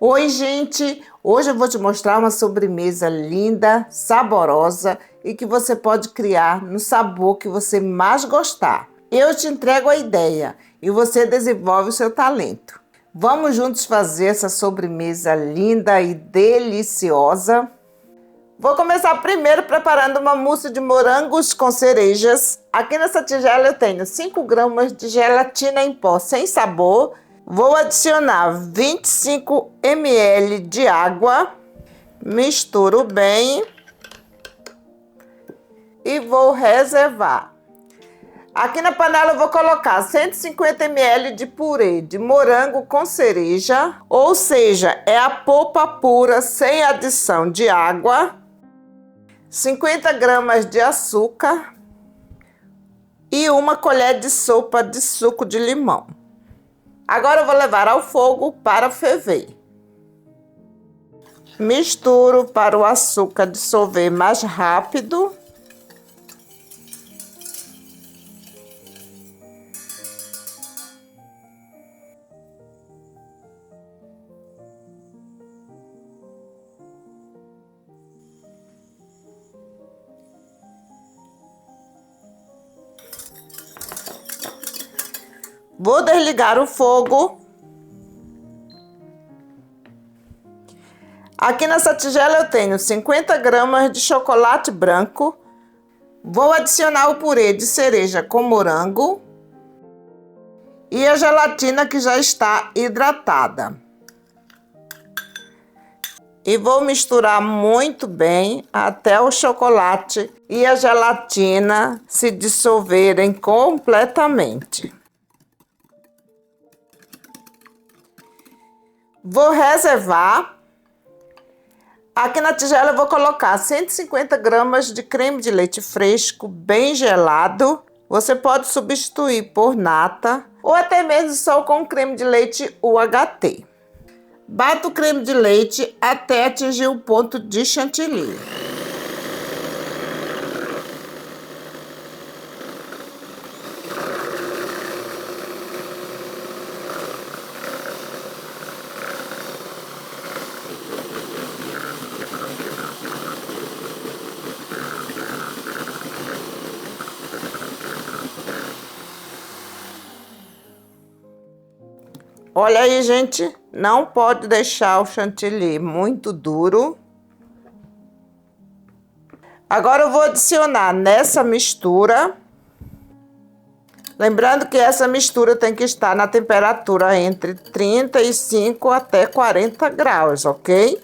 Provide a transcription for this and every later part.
Oi, gente! Hoje eu vou te mostrar uma sobremesa linda, saborosa e que você pode criar no sabor que você mais gostar. Eu te entrego a ideia e você desenvolve o seu talento. Vamos juntos fazer essa sobremesa linda e deliciosa? Vou começar primeiro preparando uma mousse de morangos com cerejas. Aqui nessa tigela eu tenho 5 gramas de gelatina em pó sem sabor. Vou adicionar 25 ml de água, misturo bem e vou reservar. Aqui na panela eu vou colocar 150 ml de purê de morango com cereja, ou seja, é a polpa pura sem adição de água, 50 gramas de açúcar e 1 colher de sopa de suco de limão. Agora eu vou levar ao fogo para ferver. Misturo para o açúcar dissolver mais rápido. Vou desligar o fogo. Aqui nessa tigela eu tenho 50 gramas de chocolate branco. Vou adicionar o purê de cereja com morango e a gelatina que já está hidratada. E vou misturar muito bem até o chocolate e a gelatina se dissolverem completamente. Vou reservar. Aqui na tigela eu vou colocar 150 gramas de creme de leite fresco, bem gelado. Você pode substituir por nata ou até mesmo só com creme de leite UHT. Bato o creme de leite até atingir o ponto de chantilly. Olha aí, gente, não pode deixar o chantilly muito duro. Agora eu vou adicionar nessa mistura. Lembrando que essa mistura tem que estar na temperatura entre 35 até 40 graus, ok?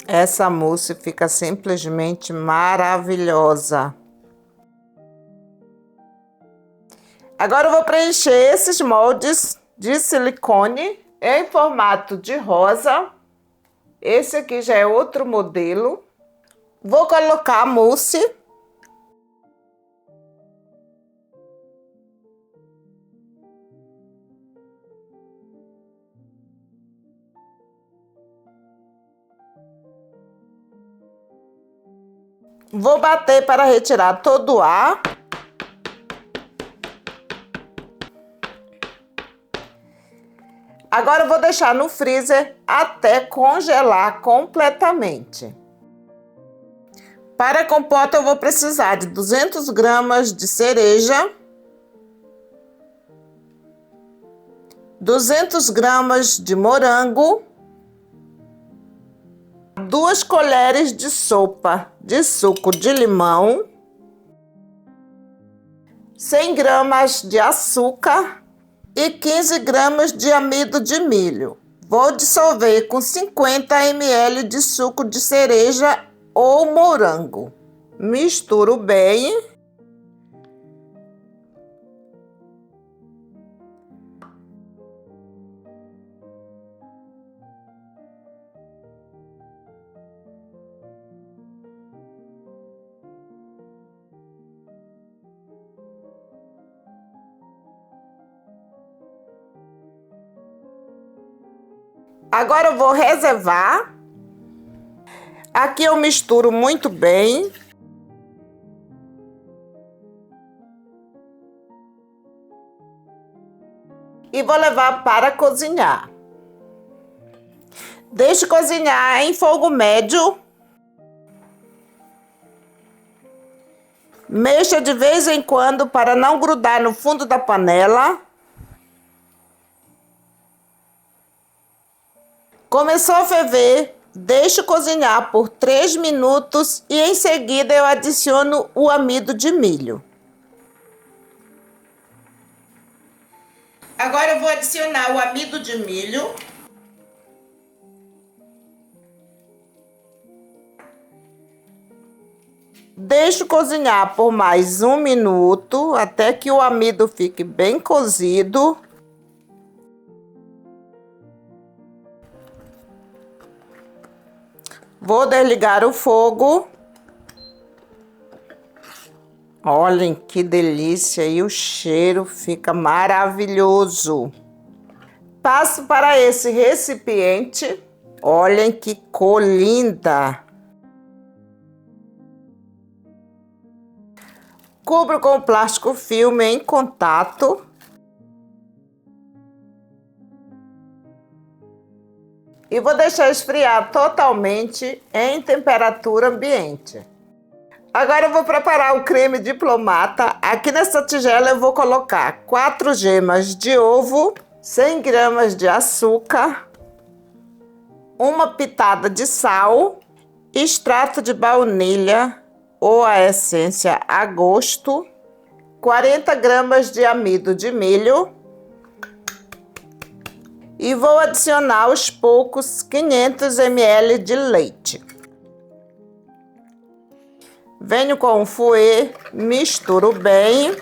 Essa mousse fica simplesmente maravilhosa. Agora eu vou preencher esses moldes de silicone em formato de rosa. Esse aqui já é outro modelo. Vou colocar a mousse. Vou bater para retirar todo o ar. Agora eu vou deixar no freezer até congelar completamente. Para a compota eu vou precisar de 200 gramas de cereja, 200 gramas de morango, 2 colheres de sopa de suco de limão, 100 gramas de açúcar e 15 gramas de amido de milho. Vou dissolver com 50 ml de suco de cereja ou morango. Misturo bem. Agora eu vou reservar. Aqui eu misturo muito bem. E vou levar para cozinhar. Deixe cozinhar em fogo médio. Mexa de vez em quando para não grudar no fundo da panela. Começou a ferver, deixo cozinhar por 3 minutos e em seguida eu adiciono o amido de milho. Agora eu vou adicionar o amido de milho. Deixo cozinhar por mais 1 minuto, até que o amido fique bem cozido. Vou desligar o fogo. Olhem que delícia, e o cheiro fica maravilhoso. Passo para esse recipiente. Olhem que cor linda. Cubro com plástico filme em contato. E vou deixar esfriar totalmente em temperatura ambiente. Agora eu vou preparar o creme diplomata. Aqui nessa tigela eu vou colocar 4 gemas de ovo, 100 gramas de açúcar, uma pitada de sal, extrato de baunilha ou a essência a gosto, 40 gramas de amido de milho e vou adicionar aos poucos 500 ml de leite. Venho com o fouet, misturo bem.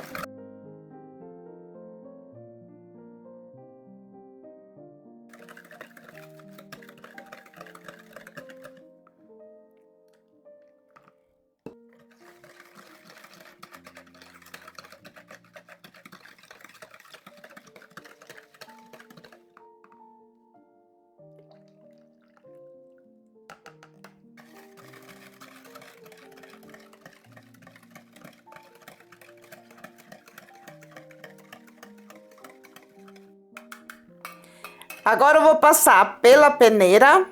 Agora eu vou passar pela peneira.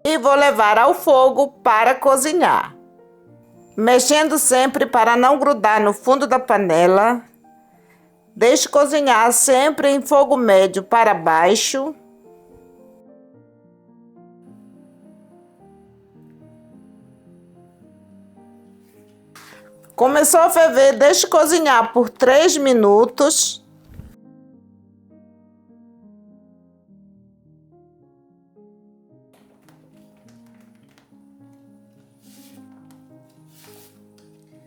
E vou levar ao fogo para cozinhar. Mexendo sempre para não grudar no fundo da panela. Deixe cozinhar sempre em fogo médio para baixo. Começou a ferver, deixe cozinhar por 3 minutos.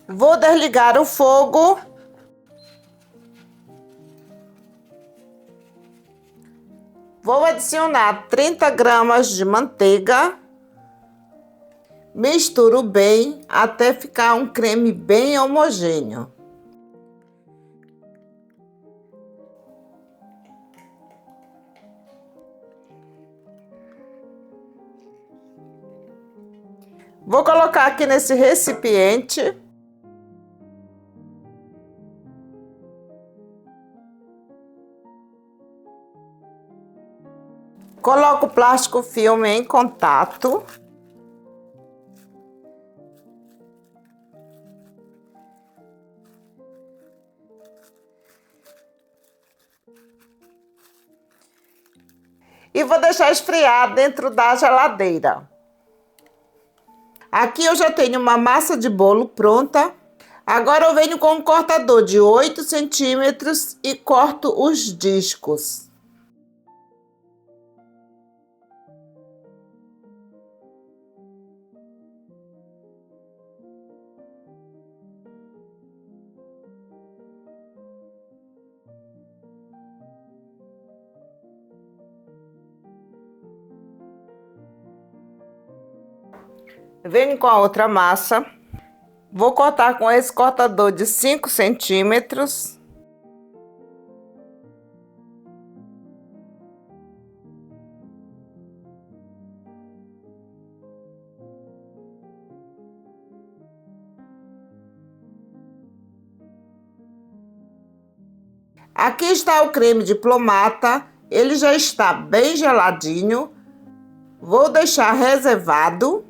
Vou desligar o fogo. Vou adicionar 30 gramas de manteiga. Misturo bem até ficar um creme bem homogêneo. Vou colocar aqui nesse recipiente. Coloco o plástico filme em contato. E vou deixar esfriar dentro da geladeira. Aqui eu já tenho uma massa de bolo pronta. Agora eu venho com um cortador de 8 centímetros e corto os discos. Venho com a outra massa. Vou cortar com esse cortador de 5 centímetros. Aqui está o creme diplomata, ele já está bem geladinho. Vou deixar reservado.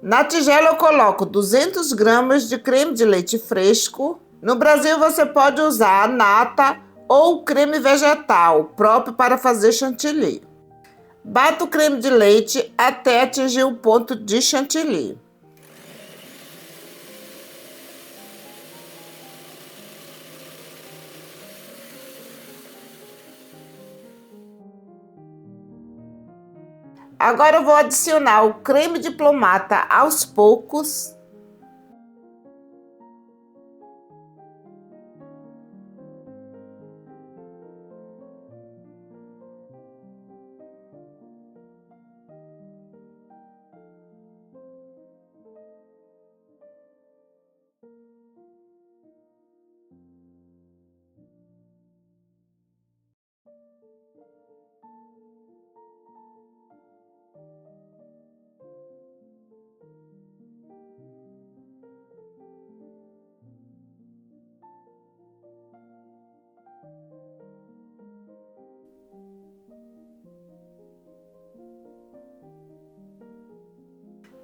Na tigela eu coloco 200 gramas de creme de leite fresco. No Brasil você pode usar a nata ou creme vegetal, próprio para fazer chantilly. Bato o creme de leite até atingir o ponto de chantilly. Agora eu vou adicionar o creme diplomata aos poucos.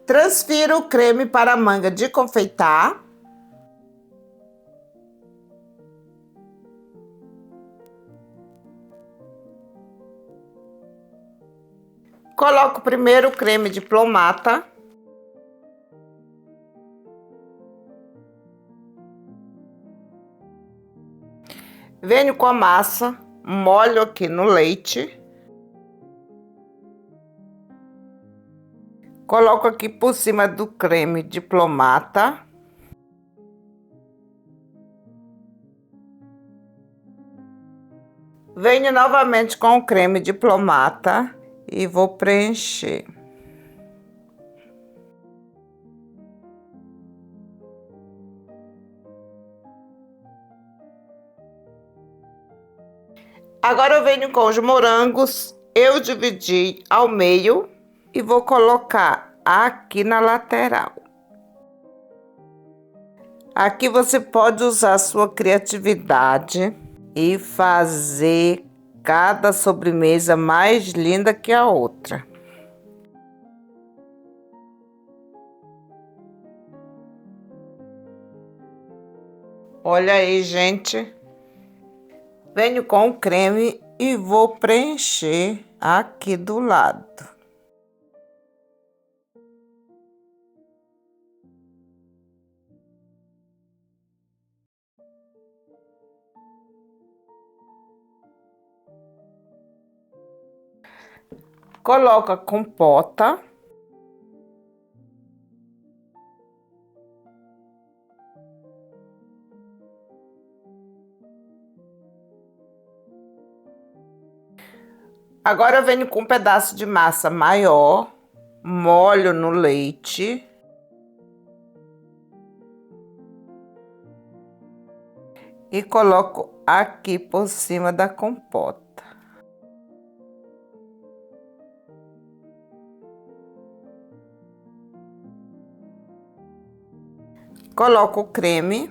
Transfiro o creme para a manga de confeitar. Coloco primeiro o creme diplomata. Venho com a massa, molho aqui no leite. Coloco aqui por cima do creme diplomata. Venho novamente com o creme diplomata e vou preencher. Agora eu venho com os morangos, eu dividi ao meio e vou colocar aqui na lateral. Aqui você pode usar a sua criatividade e fazer cada sobremesa mais linda que a outra. Olha aí, gente. Venho com o creme e vou preencher aqui do lado. Coloca a compota. Agora eu venho com um pedaço de massa maior, molho no leite. E coloco aqui por cima da compota. Coloco o creme.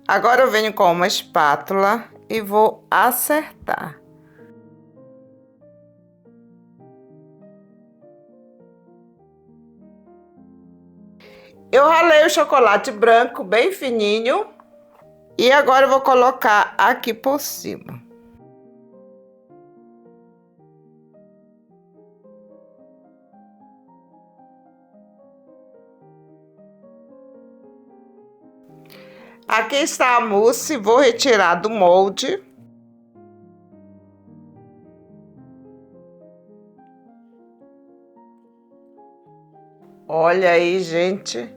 Agora eu venho com uma espátula e vou acertar. Eu ralei o chocolate branco bem fininho e agora eu vou colocar aqui por cima. Aqui está a mousse, vou retirar do molde. Olha aí, gente.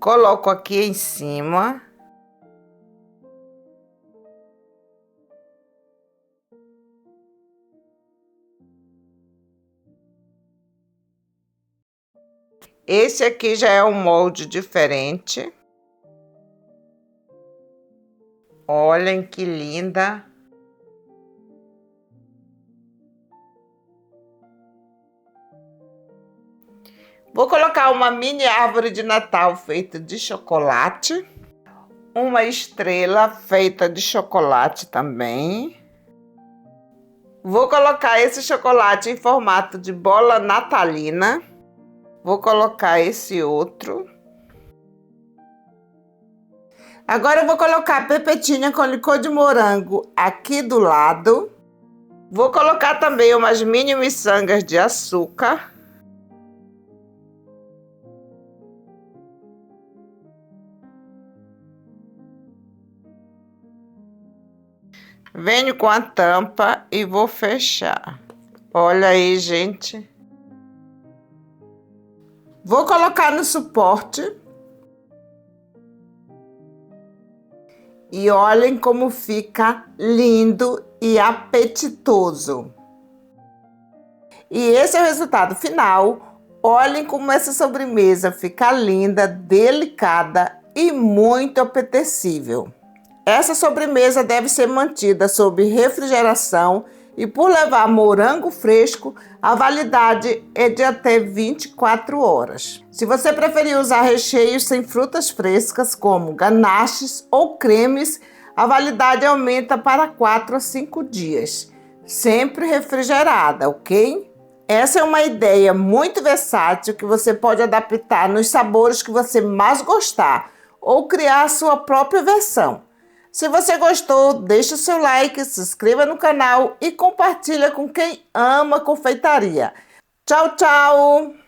Coloco aqui em cima. Esse aqui já é um molde diferente. Olhem que linda! Vou colocar uma mini árvore de Natal feita de chocolate, uma estrela feita de chocolate também. Vou colocar esse chocolate em formato de bola natalina. Vou colocar esse outro. Agora eu vou colocar a pepetinha com licor de morango aqui do lado. Vou colocar também umas mini miçangas de açúcar. Venho com a tampa e vou fechar. Olha aí, gente. Vou colocar no suporte. E olhem como fica lindo e apetitoso. E esse é o resultado final. Olhem como essa sobremesa fica linda, delicada e muito apetecível. Essa sobremesa deve ser mantida sob refrigeração e, por levar morango fresco, a validade é de até 24 horas. Se você preferir usar recheios sem frutas frescas, como ganaches ou cremes, a validade aumenta para 4 a 5 dias, sempre refrigerada, ok? Essa é uma ideia muito versátil que você pode adaptar nos sabores que você mais gostar ou criar a sua própria versão. Se você gostou, deixe o seu like, se inscreva no canal e compartilha com quem ama confeitaria. Tchau, tchau!